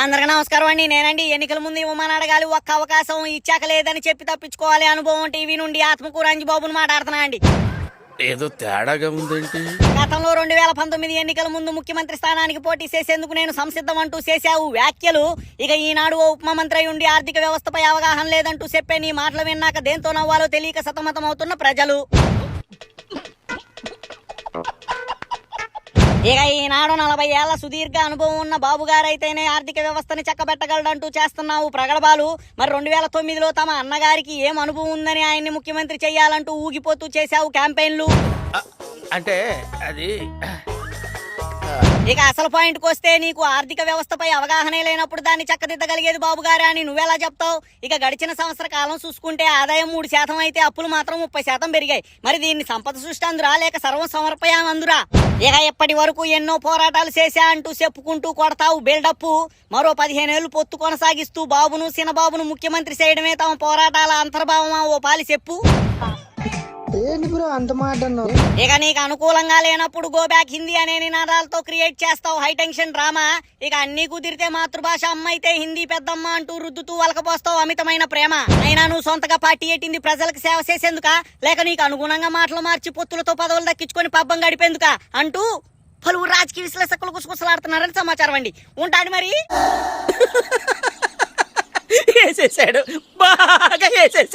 అందరికి నమస్కారం అండి. నేనండి. ఎన్నికల ముందు ఇవ్వమని అడగాలి, ఒక్క అవకాశం ఇచ్చాక లేదని చెప్పి తప్పించుకోవాలి. అనుభవం టీవీ నుండి ఆత్మకూరు అంజిబాబుని మాట్లాడుతున్నా అండి. ఏదో తేడాగా ఉందేంటి? గతంలో 2019 ఎన్నికల ముందు ముఖ్యమంత్రి స్థానానికి పోటీ చేసేందుకు నేను సంసిద్ధం అంటూ చేశావు వ్యాఖ్యలు. ఇక ఈనాడు ఓ ఉప మంత్రి అయి ఉండి ఆర్థిక వ్యవస్థపై అవగాహన లేదంటూ చెప్పే నీ మాటలు విన్నాక దేంతో నవ్వాలో తెలియక సతమతం అవుతున్న ప్రజలు. ఇక ఈనాడు 40 ఏళ్ల సుదీర్ఘ అనుభవం ఉన్న బాబు గారైతేనే ఆర్థిక వ్యవస్థని చక్కబెట్టగలడంటూ చేస్తున్నావు ప్రగడబాలు. మరి 2009లో తమ అన్నగారికి ఏం అనుభవం ఉందని ఆయన్ని ముఖ్యమంత్రి చెయ్యాలంటూ ఊగిపోతూ చేశావు క్యాంపెయిన్లు. అంటే అది ఇక అసలు పాయింట్కి వస్తే నీకు ఆర్థిక వ్యవస్థపై అవగాహనే లేనప్పుడు దాన్ని చక్కదిద్దగలిగేది బాబు గారే అని నువ్వెలా చెప్తావు? ఇక గడిచిన సంవత్సర కాలం చూసుకుంటే ఆదాయం 3% అయితే అప్పులు మాత్రం 30% పెరిగాయి. మరి దీన్ని సంపద సృష్టి అందురా లేక సర్వం సమర్పయామందురా? ఇక ఇప్పటి వరకు ఎన్నో పోరాటాలు చేశా అంటూ చెప్పుకుంటూ కొడతావు బిల్డప్. మరో 15 ఏళ్లు పొత్తు కొనసాగిస్తూ బాబును చిన్నబాబును ముఖ్యమంత్రి చేయడమే తమ పోరాటాల అంతర్భావమా? ఓ పాలి చెప్పు. ఇక నీకు అనుకూలంగా లేనప్పుడు గో బ్యాక్ హిందీ అనే నినాదాలతో క్రియేట్ చేస్తావు హైటెన్షన్ డ్రామా. ఇక అన్ని కుదిరితే మాతృభాష అమ్మ అయితే హిందీ పెద్దమ్మ అంటూ రుద్దుతూ వలకపోస్తావు అమితమైన ప్రేమ. అయినా నువ్వు సొంతగా పార్టీ ఎట్టింది ప్రజలకు సేవ చేసేందుకా లేక నీకు అనుగుణంగా మాటలు మార్చి పొత్తులతో పదవులు దక్కించుకొని పబ్బం గడిపేందుకా అంటూ పలువురు రాజకీయ విశ్లేషకులు గుసగుసలాడుతున్నారని సమాచారం అండి. ఉంటాడు మరి. వేసేసాడు, బాగా వేసేసాడు.